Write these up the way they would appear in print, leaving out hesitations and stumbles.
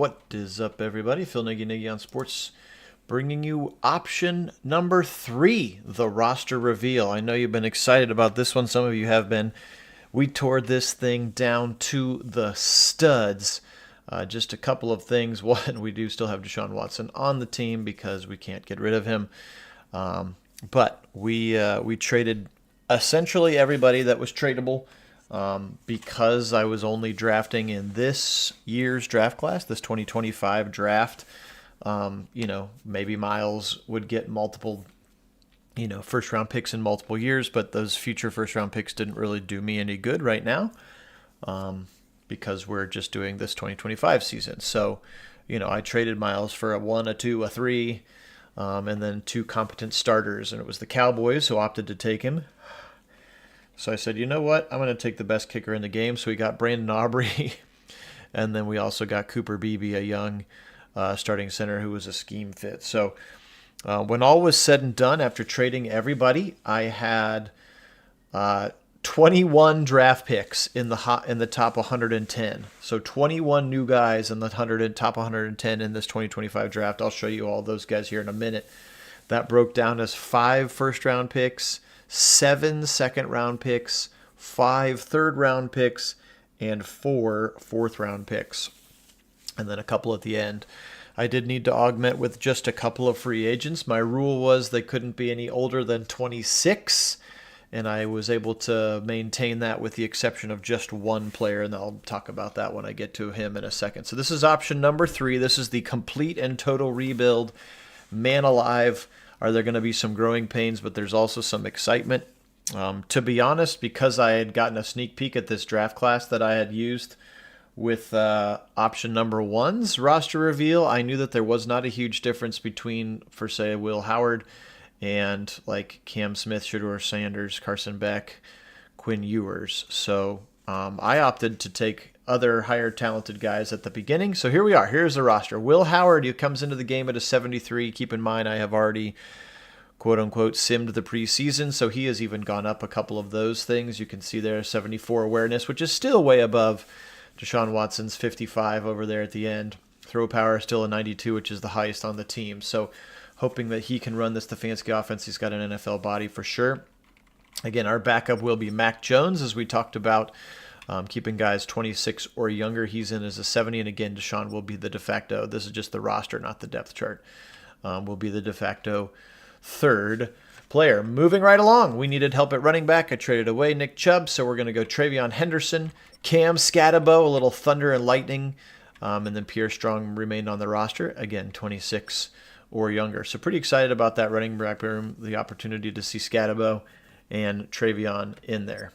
What is up, everybody? Phil Nagy on Sports, bringing you option number 3, the roster reveal. I know you've been excited about this one. Some of you have been. We tore this thing down to the studs. Just a couple of things. One, we do still have Deshaun Watson on the team because we can't get rid of him. But we traded essentially everybody that was tradable. Because I was only drafting in this year's draft class, this 2025 draft, maybe Miles would get multiple, first round picks in multiple years, but those future first round picks didn't really do me any good right now, because we're just doing this 2025 season. So, I traded Miles for a 1, a 2, a 3, and then 2 competent starters, and it was the Cowboys who opted to take him. So I said, you know what? I'm going to take the best kicker in the game. So we got Brandon Aubrey, and then we also got Cooper Beebe, a young starting center who was a scheme fit. So when all was said and done, after trading everybody, I had 21 draft picks in the top 110. So 21 new guys in the top 110 in this 2025 draft. I'll show you all those guys here in a minute. That broke down as 5 first-round picks, 7 second-round picks, 5 third-round picks, and 4 fourth-round picks, and then a couple at the end. I did need to augment with just a couple of free agents. My rule was they couldn't be any older than 26, and I was able to maintain that with the exception of just one player, and I'll talk about that when I get to him in a second. So this is option number 3. This is the complete and total rebuild. Man alive. Are there going to be some growing pains, but there's also some excitement. To be honest, because I had gotten a sneak peek at this draft class that I had used with option number 1's roster reveal, I knew that there was not a huge difference between, for say, Will Howard and like Cam Smith, Shedeur Sanders, Carson Beck, Quinn Ewers. So I opted to take other higher talented guys at the beginning. So here we are. Here's the roster. Will Howard, who comes into the game at a 73. Keep in mind, I have already, quote unquote, simmed the preseason. So he has even gone up a couple of those things. You can see there 74 awareness, which is still way above Deshaun Watson's 55 over there at the end. Throw power still a 92, which is the highest on the team. So hoping that he can run this Stefanski offense. He's got an NFL body for sure. Again, our backup will be Mac Jones, as we talked about. Keeping guys 26 or younger. He's in as a 70, and again, Deshaun will be the de facto. This is just the roster, not the depth chart. Will be the de facto third player. Moving right along, we needed help at running back. I traded away Nick Chubb, so we're going to go Travion Henderson, Cam Scatabo, a little thunder and lightning, and then Pierre Strong remained on the roster. Again, 26 or younger. So pretty excited about that running back room, the opportunity to see Scatabo and Travion in there.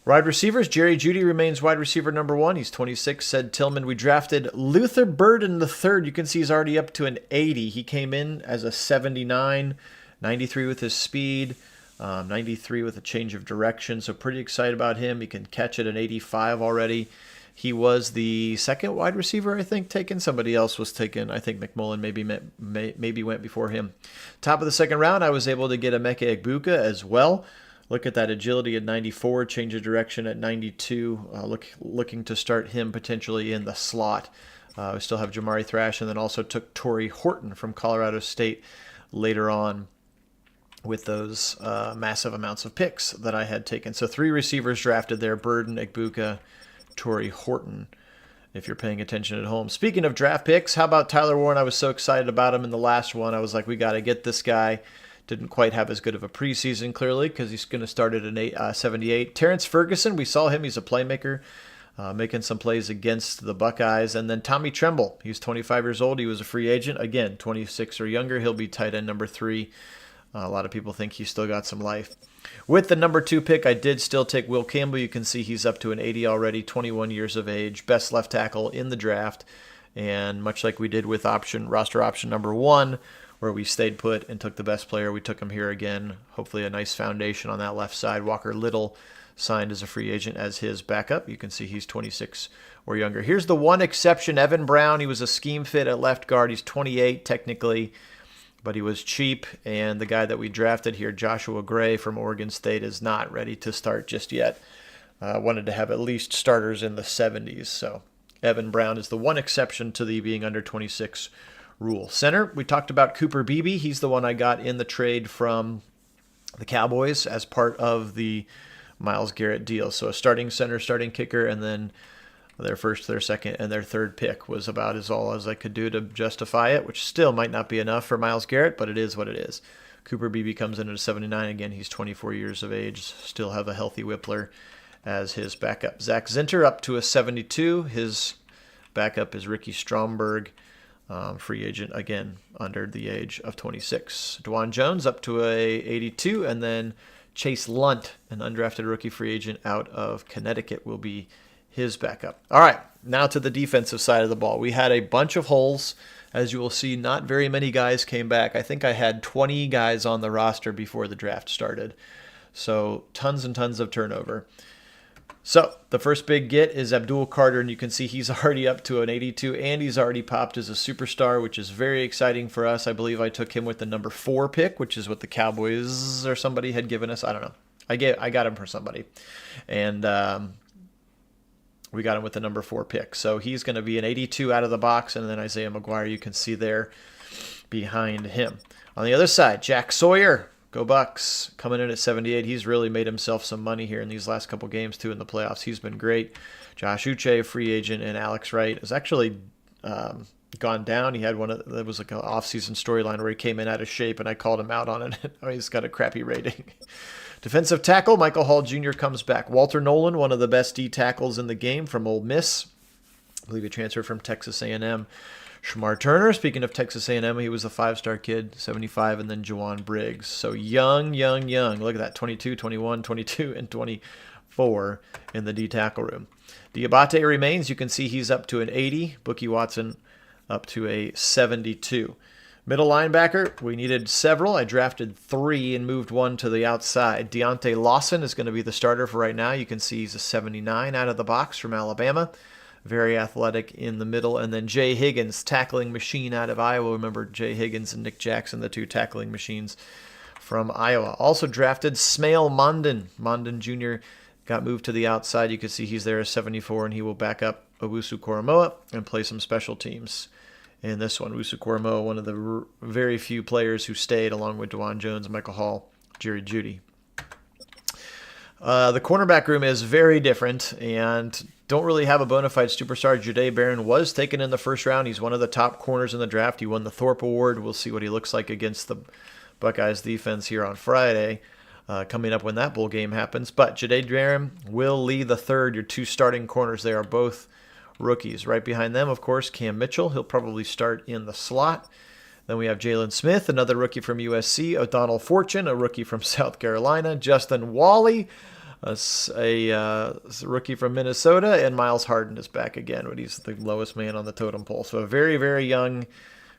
Wide receivers, Jerry Jeudy remains wide receiver number 1. He's 26, said Tillman. We drafted Luther Burden III. You can see he's already up to an 80. He came in as a 79, 93 with his speed, 93 with a change of direction. So pretty excited about him. He can catch at an 85 already. He was the second wide receiver, I think, taken. Somebody else was taken. I think McMullen maybe went before him. Top of the second round, I was able to get Emeka Egbuka as well. Look at that agility at 94, change of direction at 92. Looking to start him potentially in the slot. We still have Jamari Thrash, and then also took Torrey Horton from Colorado State later on with those massive amounts of picks that I had taken. So 3 receivers drafted there: Burden, Egbuka, Torrey Horton, if you're paying attention at home. Speaking of draft picks, how about Tyler Warren? I was so excited about him in the last one. I was like, we got to get this guy. Didn't quite have as good of a preseason, clearly, because he's going to start at an 78. Terrence Ferguson, we saw him. He's a playmaker, making some plays against the Buckeyes. And then Tommy Tremble, he's 25 years old. He was a free agent. Again, 26 or younger. He'll be tight end number 3. A lot of people think he's still got some life. With the number 2 pick, I did still take Will Campbell. You can see he's up to an 80 already, 21 years of age, best left tackle in the draft. And much like we did with roster option number 1, where we stayed put and took the best player, we took him here again. Hopefully a nice foundation on that left side. Walker Little signed as a free agent as his backup. You can see he's 26 or younger. Here's the one exception, Evan Brown. He was a scheme fit at left guard. He's 28 technically, but he was cheap. And the guy that we drafted here, Joshua Gray from Oregon State, is not ready to start just yet. Wanted to have at least starters in the 70s. So Evan Brown is the one exception to the being under 26 rule. Center, we talked about Cooper Beebe. He's the one I got in the trade from the Cowboys as part of the Myles Garrett deal. So a starting center, starting kicker, and then their first, their second, and their third pick was about all as I could do to justify it, which still might not be enough for Myles Garrett, but it is what it is. Cooper Beebe comes in at a 79. Again, he's 24 years of age. Still have a healthy Whippler as his backup. Zach Zinter up to a 72. His backup is Ricky Stromberg, free agent, again, under the age of 26. Dwan Jones up to a 82. And then Chase Lunt, an undrafted rookie free agent out of Connecticut, will be his backup. All right, now to the defensive side of the ball. We had a bunch of holes. As you will see, not very many guys came back. I think I had 20 guys on the roster before the draft started. So tons and tons of turnover. So the first big get is Abdul Carter, and you can see he's already up to an 82, and he's already popped as a superstar, which is very exciting for us. I believe I took him with the number 4 pick, which is what the Cowboys or somebody had given us. I don't know. I got him for somebody. And we got him with the number 4 pick. So he's going to be an 82 out of the box, and then Isaiah McGuire you can see there behind him. On the other side, Jack Sawyer, go Bucks, coming in at 78. He's really made himself some money here in these last couple games, too, in the playoffs. He's been great. Josh Uche, free agent, and Alex Wright has actually gone down. He had there was like an offseason storyline where he came in out of shape, and I called him out on it. Oh, he's got a crappy rating. Defensive tackle, Michael Hall Jr. comes back. Walter Nolan, one of the best D tackles in the game from Ole Miss. I believe he transferred from Texas A&M. Shamar Turner, speaking of Texas A&M, he was a 5-star kid, 75, and then Jawan Briggs. So young. Look at that, 22, 21, 22, and 24 in the D tackle room. Diabate remains. You can see he's up to an 80. Bookie Watson up to a 72. Middle linebacker, we needed several. I drafted 3 and moved 1 to the outside. Deontay Lawson is going to be the starter for right now. You can see he's a 79 out of the box from Alabama. Very athletic in the middle. And then Jay Higgins, tackling machine out of Iowa. Remember Jay Higgins and Nick Jackson, the 2 tackling machines from Iowa. Also drafted Smail Mondon. Mondon Jr. got moved to the outside. You can see he's there at 74, and he will back up Owusu Koromoa and play some special teams in this one. Owusu Koromoa, one of the very few players who stayed, along with Dwan Jones, Michael Hall, Jerry Jeudy. The cornerback room is very different, and don't really have a bona fide superstar. Jahdae Barron was taken in the first round. He's one of the top corners in the draft. He won the Thorpe Award. We'll see what he looks like against the Buckeyes defense here on Friday, coming up when that bowl game happens. But Jahdae Barron, Will Lee the third, your 2 starting corners. They are both rookies. Right behind them, of course, Cam Mitchell. He'll probably start in the slot. Then we have Jalen Smith, another rookie from USC. O'Donnell Fortune, a rookie from South Carolina. Justin Wally, a rookie from Minnesota. And Miles Harden is back again, but he's the lowest man on the totem pole. So a very, very young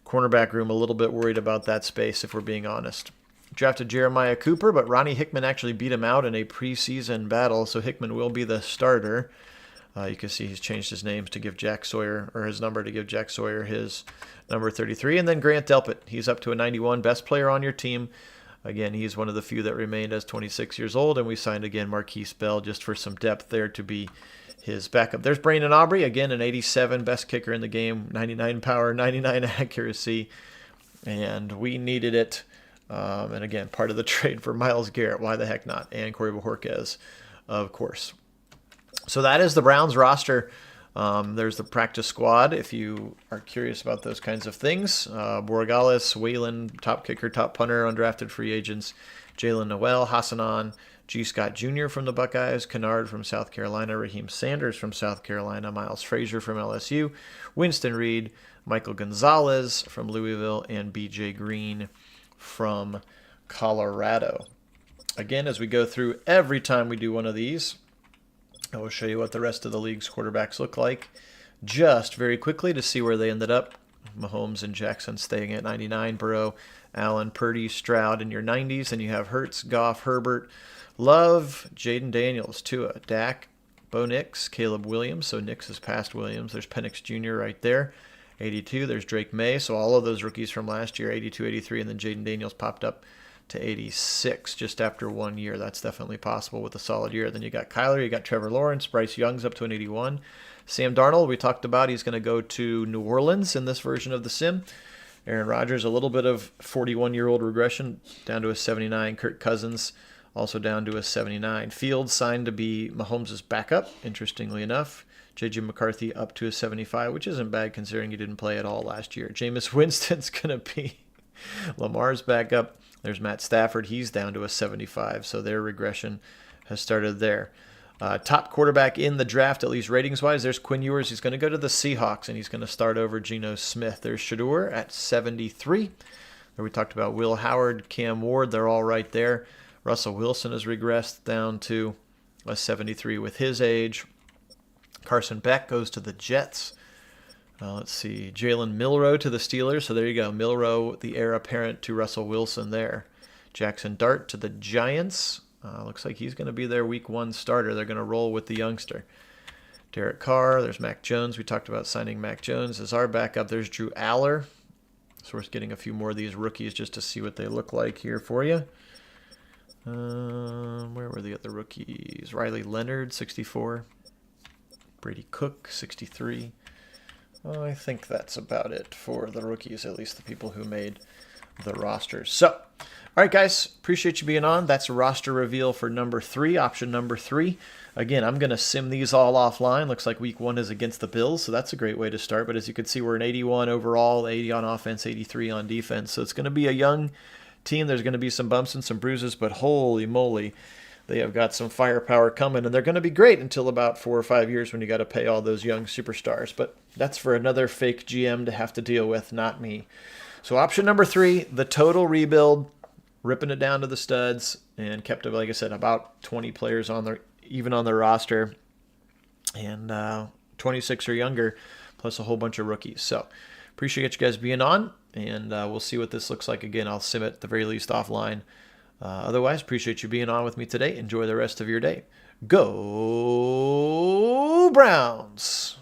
cornerback room. A little bit worried about that space, if we're being honest. Drafted Jeremiah Cooper, but Ronnie Hickman actually beat him out in a preseason battle, so Hickman will be the starter. You can see he's changed his name to give Jack Sawyer, or his number to give Jack Sawyer his number 33. And then Grant Delpit, he's up to a 91, best player on your team. Again, he's one of the few that remained as 26 years old. And we signed again Marquise Bell just for some depth there to be his backup. There's Brandon Aubrey, again an 87, best kicker in the game, 99 power, 99 accuracy. And we needed it. And again, part of the trade for Myles Garrett. Why the heck not? And Corey Bojorquez, of course. So that is the Browns roster. There's the practice squad if you are curious about those kinds of things. Borregales, Whalen, top kicker, top punter, undrafted free agents. Jalen Noel, Hassanon, G. Scott Jr. from the Buckeyes, Kennard from South Carolina, Raheem Sanders from South Carolina, Miles Frazier from LSU, Winston Reed, Michael Gonzalez from Louisville, and B.J. Green from Colorado. Again, as we go through every time we do one of these, I will show you what the rest of the league's quarterbacks look like just very quickly to see where they ended up. Mahomes and Jackson staying at 99, Burrow, Allen, Purdy, Stroud in your 90s. Then you have Hurts, Goff, Herbert, Love, Jaden Daniels, Tua, Dak, Bo Nix, Caleb Williams. So Nix is past Williams. There's Penix Jr. right there, 82. There's Drake May. So all of those rookies from last year, 82, 83, and then Jaden Daniels popped up to 86 just after 1 year. That's definitely possible with a solid year. Then you got Kyler, you got Trevor Lawrence, Bryce Young's up to an 81, Sam Darnold, we talked about, he's going to go to New Orleans in this version of the sim. Aaron Rodgers, a little bit of 41-year-old regression, down to a 79. Kirk Cousins, also down to a 79. Fields signed to be Mahomes' backup, interestingly enough. J.J. McCarthy up to a 75, which isn't bad considering he didn't play at all last year. Jameis Winston's going to be Lamar's backup. There's Matt Stafford. He's down to a 75, so their regression has started there. Top quarterback in the draft, at least ratings-wise, there's Quinn Ewers. He's going to go to the Seahawks, and he's going to start over Geno Smith. There's Shador at 73. There we talked about Will Howard, Cam Ward. They're all right there. Russell Wilson has regressed down to a 73 with his age. Carson Beck goes to the Jets. Let's see. Jalen Milroe to the Steelers. So there you go. Milroe, the heir apparent to Russell Wilson there. Jackson Dart to the Giants. Looks like he's going to be their week 1 starter. They're going to roll with the youngster. Derek Carr. There's Mac Jones. We talked about signing Mac Jones as our backup. There's Drew Aller. So we're getting a few more of these rookies just to see what they look like here for you. Where were the other rookies? Riley Leonard, 64. Brady Cook, 63. I think that's about it for the rookies, at least the people who made the rosters. So, all right, guys, appreciate you being on. That's a roster reveal for number 3, option number 3. Again, I'm going to sim these all offline. Looks like week 1 is against the Bills, so that's a great way to start. But as you can see, we're an 81 overall, 80 on offense, 83 on defense. So it's going to be a young team. There's going to be some bumps and some bruises, but holy moly, they have got some firepower coming, and they're going to be great until about 4 or 5 years when you got to pay all those young superstars. But that's for another fake GM to have to deal with, not me. So option number 3, the total rebuild, ripping it down to the studs, and kept, like I said, about 20 players on their roster, and 26 or younger, plus a whole bunch of rookies. So appreciate you guys being on, and we'll see what this looks like. Again, I'll sim it at the very least offline. Otherwise, appreciate you being on with me today. Enjoy the rest of your day. Go Browns!